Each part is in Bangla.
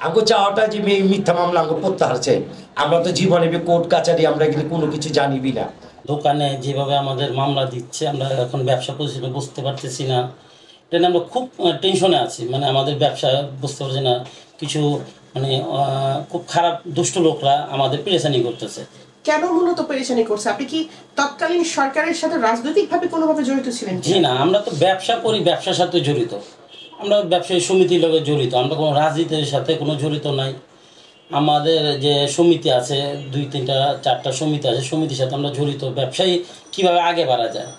আঙ্গো চাওয়াটা যে মিথ্যা মামলা আঙ্গো প্রত্যাহার চাই। আমরা তো জীবনে কোর্ট কাছারি আমরা এগুলি কোনো কিছু জানিবি না। দোকানে যেভাবে আমাদের মামলা দিচ্ছে, আমরা এখন ব্যবসা পজিশনে বুঝতে পারতেছি না, এটা নিয়ে আমরা খুব টেনশনে আছি। মানে আমাদের ব্যবসা বুঝতে পারছি না, কিছু মানে খুব খারাপ দুষ্ট লোকরা আমাদের পেরেশানি করতেছে। কেন মূলত পেরেশানি করছে? আপনি কি তৎকালীন সরকারের সাথে রাজনৈতিকভাবে কোনোভাবে জড়িত ছিলেন? জি না, আমরা তো ব্যবসা করি, ব্যবসার সাথে জড়িত, আমরা ব্যবসায়ী সমিতির লোকে জড়িত, আমরা কোনো রাজনীতির সাথে কোনো জড়িত নাই। আমাদের যে সমিতি আছে, 2-3-4টা সমিতি আছে, সমিতির সাথে আমরা জড়িত। ব্যবসায়ী কীভাবে আগে বাড়া যায়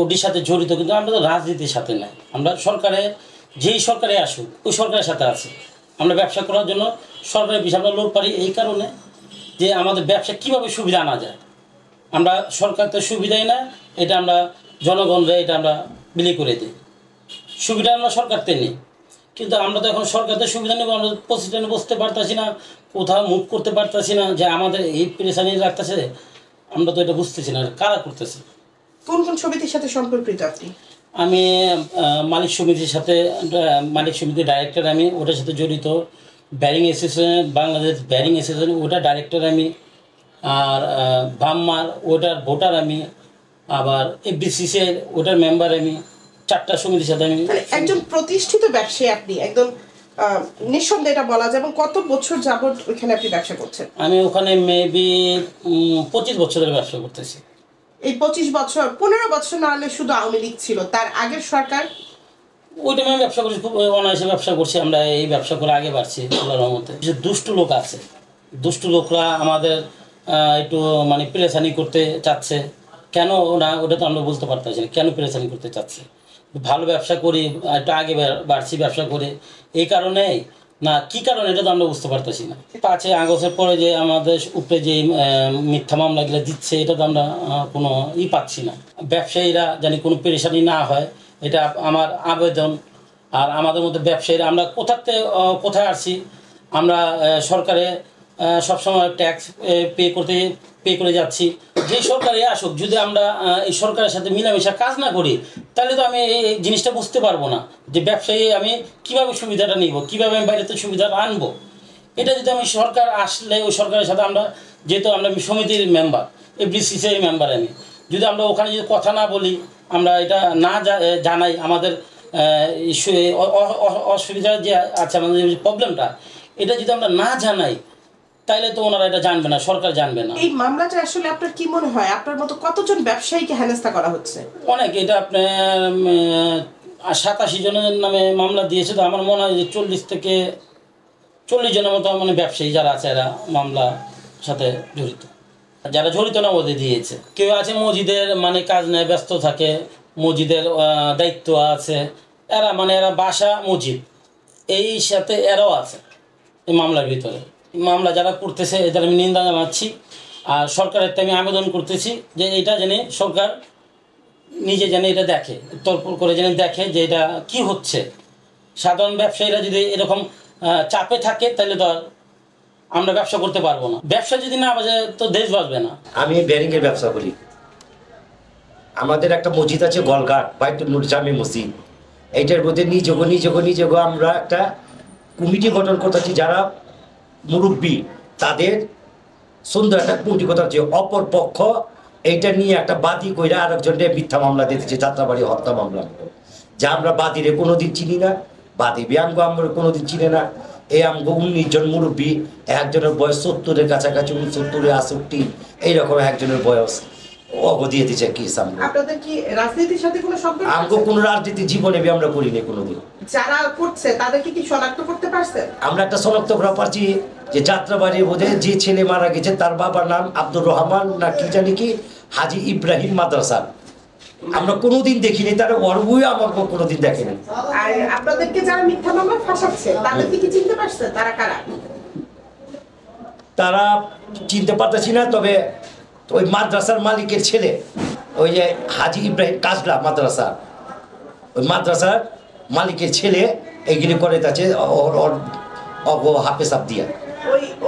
ওটির সাথে জড়িত, কিন্তু আমরা তো রাজনীতির সাথে নাই। আমরা সরকারে, যেই সরকারে আসুক ওই সরকারের সাথে আছি। আমরা ব্যবসা করার জন্য সরকারের পিছনে আমরা লোক পারি এই কারণে যে আমাদের ব্যবসা কীভাবে সুবিধা আনা যায়। আমরা সরকার তো সুবিধাই না, এটা আমরা জনগণরে এটা আমরা বিলি করে দিই। সুবিধা আমরা সরকারতে নিই, কিন্তু আমরা তো এখন সরকারের সুবিধা নেব, আমরা প্রতিষ্ঠানে বসতে পারতেছি না, কোথাও মুভ করতে পারতেছি না, যে আমাদের এই পেরেশানি রাখতেছে। আমরা তো এটা বুঝতেছি না কারা করতেছে। কোন কোন সমিতির সাথে সম্পর্কিত আপনি? আমি মালিক সমিতির সাথে, মালিক সমিতির ডাইরেক্টর আমি, ওটার সাথে জড়িত। Bearing association, Bangladesh bearing association, ওটার ডাইরেক্টর আমি। আর বাম্মার ওটার ভোটার আমি। আবার এফবিসিসির ওটার মেম্বার আমি। 4টা সমিতির সাথে আমি। একজন প্রতিষ্ঠিত ব্যবসায়ী আপনি, একদম নিঃসন্দেহে এটা বলা যায়। এবং কত বছর যাবত ওখানে আপনি ব্যবসা করছেন? আমি ওখানে মেবি 25 বছরের ব্যবসা করতেছি। এই 25 বছর, 15 বছর না হলে শুধু আওয়ামী লীগ ছিল, তার আগের সরকার? ওই টাইমে আমি ব্যবসা করছি, খুব অনায়াসে ব্যবসা করছি। আমরা এই ব্যবসা করে আগে বাড়ছি আল্লাহর রহমতে। যে দুষ্টু লোক আছে, দুষ্টু লোকরা আমাদের একটু মানে পেরেশানি করতে চাচ্ছে। কেন না ওটা তো আমরা বলতে পারতেছি না, কেন পেরেশানি করতে চাচ্ছে। ভালো ব্যবসা করি, একটু আগে বাড়ছি ব্যবসা করে, এই কারণেই না কী কারণে এটা তো আমরা বুঝতে পারতেছি না। 5 আগস্টের পরে যে আমাদের উপরে যে মিথ্যা মামলাগুলো দিচ্ছে, এটা তো আমরা কোনো পাচ্ছি না। ব্যবসায়ীরা জানি কোনো পেরেশানি না হয়, এটা আমার আবেদন। আর আমাদের মধ্যে ব্যবসায়ীরা আমরা কোথায় আসছি, আমরা সরকারে সবসময় ট্যাক্স পে করে যাচ্ছি। যেই সরকারে আসুক, যদি আমরা এই সরকারের সাথে মিলামিশা কাজ না করি, তাহলে তো আমি এই জিনিসটা বুঝতে পারবো না যে ব্যবসায়ী আমি কীভাবে সুবিধাটা নিব, কীভাবে আমি বাইরেতে সুবিধাটা আনবো। এটা যদি আমি সরকার আসলে ওই সরকারের সাথে আমরা, যেহেতু আমরা সমিতির মেম্বার, এফবিসিসির মেম্বার আমি, যদি আমরা ওখানে যদি কথা না বলি, আমরা এটা না জানাই আমাদের অসুবিধা যে আছে, আমাদের যে প্রবলেমটা, এটা যদি আমরা না জানাই, তাইলে তো ওনারা এটা জানবে না, সরকার জানবে না। এই মামলাটা আসলে আপনার কি মনে হয়, আপনার মতো কতজন ব্যবসায়ীকে হেনস্থা করা হচ্ছে? অনেক। এটা আপনার 87 জনের নামে মামলা দিয়েছে, তো আমার মনে হয় যে 40 থেকে 40 জনের মতো মানে ব্যবসায়ী যারা আছে এরা মামলার সাথে জড়িত। যারা জড়িত না ওদের দিয়েছে। কেউ আছে মসজিদের মানে কাজ নিয়ে ব্যস্ত থাকে, মসজিদের দায়িত্ব আছে, এরা বাসা মসজিদ এই সাথে এরাও আছে এই মামলার ভিতরে। মামলা যারা করতেছে এদের আমি নিন্দা জানাচ্ছি। আর সরকারের আমি আবেদন করতেছি যে এটা যেন সরকার নিজে যেন এটা দেখে, তৎপর করে যেন দেখে যে এটা কি হচ্ছে। সাধারণ ব্যবসায়ীরা যদি এরকম চাপে থাকে, তাহলে তো আমরা ব্যবসা করতে পারবো না। ব্যবসা যদি না বাজে তো দেশ বাঁচবে না। আমি ব্যারিংয়ের ব্যবসা করি। আমাদের একটা মসজিদ আছে গলঘাট, বাইতুল নূর জামে মসজিদ। এইটার মধ্যে নিজেগো আমরা একটা কমিটি গঠন করতেছি, যারা মুরব্বী তাদের সুন্দর একটা কমিটি কথা হচ্ছে। অপর পক্ষ এইটা নিয়ে একটা বাদী কইরা আরেকজনের মিথ্যা মামলা দিতেছে, যাত্রাবাড়ি হত্যা মামলা, যা আমরা বাদীরে কোনোদিন চিনি না, বাদী বিয়াঙ্গ আমরা কোনোদিন চিনে না। এই আমগো 19 জন মুরব্বী, একজনের বয়স 70-এর কাছাকাছি, 69-68 এইরকম একজনের বয়স অগ দিয়ে দিচ্ছে। কি আপনাদের কি রাজনীতির সাথে কোনো সম্পর্ক? আমগো কোনো রাজনীতি জীবনে আমরা করিনি কোনোদিন। যারা করছে তাদেরকে কি শনাক্ত করতে পারছেন? আমরা একটা শনাক্ত করা পারছি যে যাত্রাবাড়ির বোধে যে ছেলে মারা গেছে তার বাবার নাম আব্দুর রহমান না কি জানি কি, হাজি ইব্রাহিম মাদ্রাসা। আমরা কোনোদিন দেখিনি, তারা অর্বই আমার কোনোদিন দেখেনি। আর আপনাদেরকে যারা মিথ্যা মামলা ফাঁসাচ্ছে তাদেরকে কি চিনতে পারছেন? তারা কারা? তারা চিনতে পারতেছি না, তবে ওই মাদ্রাসার মালিকের ছেলে, ওই যে হাজি ইব্রাহিম কাজলা মাদ্রাসা, ওই মাদ্রাসার মালিকের ছেলে এইগুলি করে যাচ্ছে হাফেজ আবদিয়া।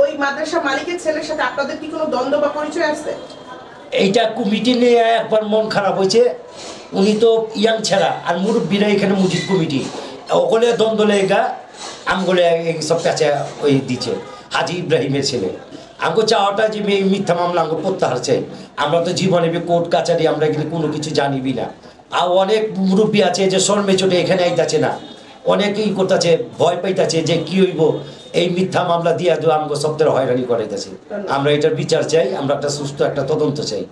ওই মাদ্রাসা মালিকের ছেলের সাথে আপনাদের কি কোনো দ্বন্দ্ব বা পরিচয় আছে? এইটা কমিটি নিয়ে একবার মন খারাপ হয়েছে। উনি তো ইয়াং ছাড়া, আর মুরব্বীরা এখানে মসজিদ কমিটি ওখানে দ্বন্দ্ব লেগা আমগুলো এই সব প্যাঁচা ওই দিচ্ছে হাজি ইব্রাহিমের ছেলে। আমগো চাওয়াটা যে এই মিথ্যা মামলা আমগো প্রত্যাহার চাই। আমরা তো জীবনে কোর্ট কাছারি আমরা এগুলি কোনো কিছু জানিবি না। আর অনেক মুরব্বী আছে যে শর্মে চোটে এখানে আইতাছে না, অনেকেই করতেছে ভয় পাইতেছে যে কি হইব এই মিথ্যা মামলা দিয়ে আমগো সপ্তাহে হয়রানি করাইতেছে। আমরা এটার বিচার চাই, আমরা একটা সুস্থ একটা তদন্ত চাই।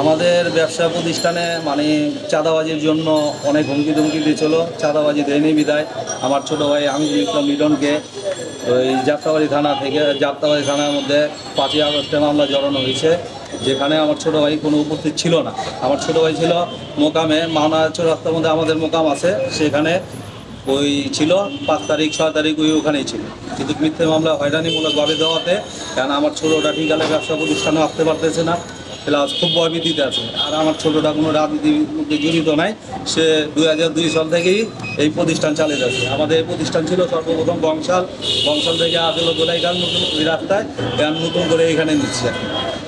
আমাদের ব্যবসা প্রতিষ্ঠানে মানে চাঁদাবাজির জন্য অনেক হুমকি ধুমকি দিয়েছিল, চাঁদাবাজি দেয়নি বিদায় আমার ছোটো ভাই আমিরুল ইসলাম মিলনকে ওই যাত্রাবাড়ি থানার মধ্যে 5ই আগস্টে মামলা জড়ানো হয়েছে, যেখানে আমার ছোটো ভাই কোনো উপস্থিত ছিল না। আমার ছোটো ভাই ছিল মোকামে, মাওনা রাস্তার মধ্যে আমাদের মোকাম আছে, সেখানে ওই ছিল 5 তারিখ 6 তারিখ ওখানেই ছিল, কিন্তু মিথ্যে মামলা হয়রানিমূলকভাবে দেওয়াতে, কারণ আমার ছোটোটা ঠিকালে ব্যবসা প্রতিষ্ঠানে আসতে পারতেছে না, প্লাস খুব ভয়ভীতিতে আছে। আর আমার ছোটোটা কোনো রাজনীতির মধ্যে জড়িত নাই, সে 2002 সাল থেকেই এই প্রতিষ্ঠান চালিয়ে যাচ্ছে। আমাদের এই প্রতিষ্ঠান ছিল সর্বপ্রথম বংশাল থেকে আসলো দোলাইখাল নতুন ওই রাস্তায়, নতুন করে এখানে নিচ্ছে।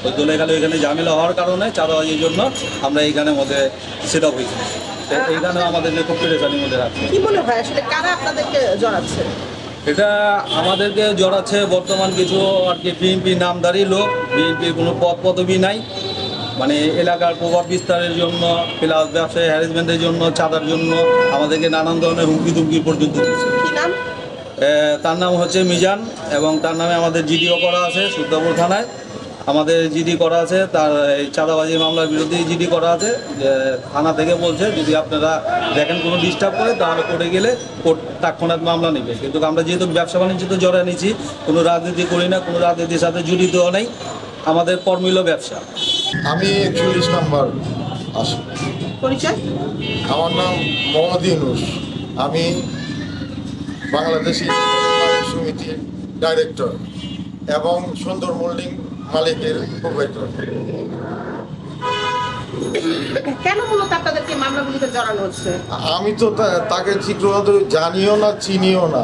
ওই দোলাইখালে ওইখানে ঝামেলা হওয়ার কারণে চাঁদাবাজির জন্য আমরা এইখানের মধ্যে সেট আপ হয়েছি। এইখানে আমাদের যে খুব পেরেশানির মধ্যে রাখছে। কি মনে হয় আসলে কারা আপনাদেরকে জড়াচ্ছে? এটা আমাদেরকে জড়াচ্ছে বর্তমান কিছু আর কি বিএনপি নামধারী লোক, বিএনপির কোনো পদ পদবি নাই, মানে এলাকার প্রভাব বিস্তারের জন্য, প্লাস ব্যবসায়ী হ্যারাসমেন্টের জন্য, চাঁদার জন্য আমাদেরকে নানান ধরনের হুমকি ধুমকি পর্যন্ত দিচ্ছে। কি নাম? তার নাম হচ্ছে মিজান, এবং তার নামে আমাদের জিডিও করা আছে সুলতানপুর থানায়, আমাদের জিডি করা আছে, তার এই চাঁদাবাজি মামলার বিরুদ্ধে জিডি করা আছে। থানা থেকে বলছে যদি আপনারা দেখেন কোনো ডিস্টার্ব করে তাহলে কোর্টে গেলে কোর্ট তাৎক্ষণিক মামলা নেবে। কিন্তু আমরা যেহেতু ব্যবসা বাণিজ্যতে জড়ায় নিয়েছি, কোনো রাজনীতি করি না, কোনো রাজনীতির সাথে জড়িতও নেই, আমাদের কর্মীল ব্যবসা। আমি 41 নম্বর আসি। পরিচয়? আমার নাম মোহাম্মদ ইউনুস, আমি বাংলাদেশি মালিক সমিতির ডাইরেক্টর এবং সুন্দর মোল্ডিং মালিকের প্রোভাইডার। কেন মূলত আপনাদেরকে মামলাগুলিতে জড়ানো হচ্ছে? আমি তো তাকে ঠিকমতো জানিও না, চিনিও না,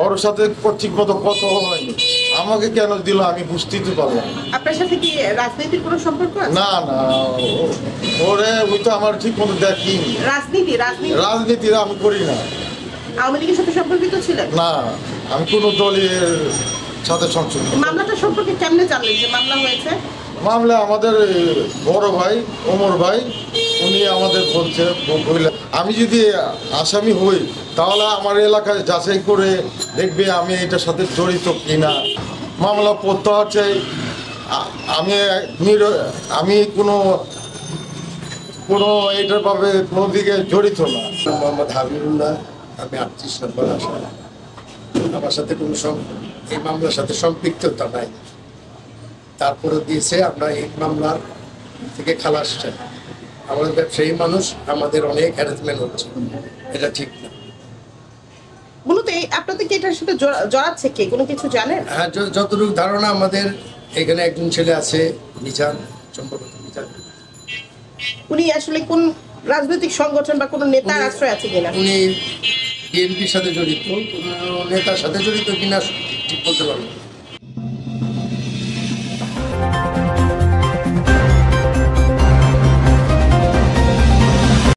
ওর সাথে ঠিক মতো কথা হয়নি। আমাকে কেন দিল আমি বুঝতেই তো পারলাম না। আপনার সাথে কি রাজনীতির কোনো সম্পর্ক আছে? না না, ওরে ওই তো আমার ঠিক মতো দেখিনি। রাজনীতি আমি করি না। আওয়ামী লীগের সাথে সম্পর্কিত ছিলেন? না, আমি কোনো দলের সাথে সংযুক্ত। মামলাটা সম্পর্কে কেমনে জানলেন যে মামলা হয়েছে? মামলা আমাদের বড় ভাই ওমর ভাই, উনি আমাদের বলছে, আমি যদি আসামি হই তাহলে আমার এলাকায় যাচাই করে দেখবে আমি এটার সাথে জড়িত কিনা। মামলা প্রত্যাহার চাই। আমি কোনো এটার ভাবে কোনো দিকে জড়িত না। মোহাম্মদ হাবিবুল্লাহ, আমি 38 নম্বর আসা। আমার সাথে কোনো এই মামলার সাথে সম্পৃক্ততা নাই। তারপরে দিয়েছে আমরা এই মামলার থেকে খালাস চাই। আমাদের ব্যবসায়ী মানুষ, আমাদের অনেক হ্যারাসমেন্ট হচ্ছে, এটা ঠিক না। মূলত আপনাদেরকে এটার সাথে জড়াচ্ছে কে, কোনো কিছু জানেন? হ্যাঁ, যতটুকু ধারণা আমাদের এখানে একজন ছেলে আছে মিজান, সম্ভবত মিজান। উনি আসলে কোন রাজনৈতিক সংগঠন বা কোনো নেতার আশ্রয় আছে কিনা? উনি বিএনপির সাথে জড়িত, নেতার সাথে জড়িত কিনা ঠিক বলতে পারবো না।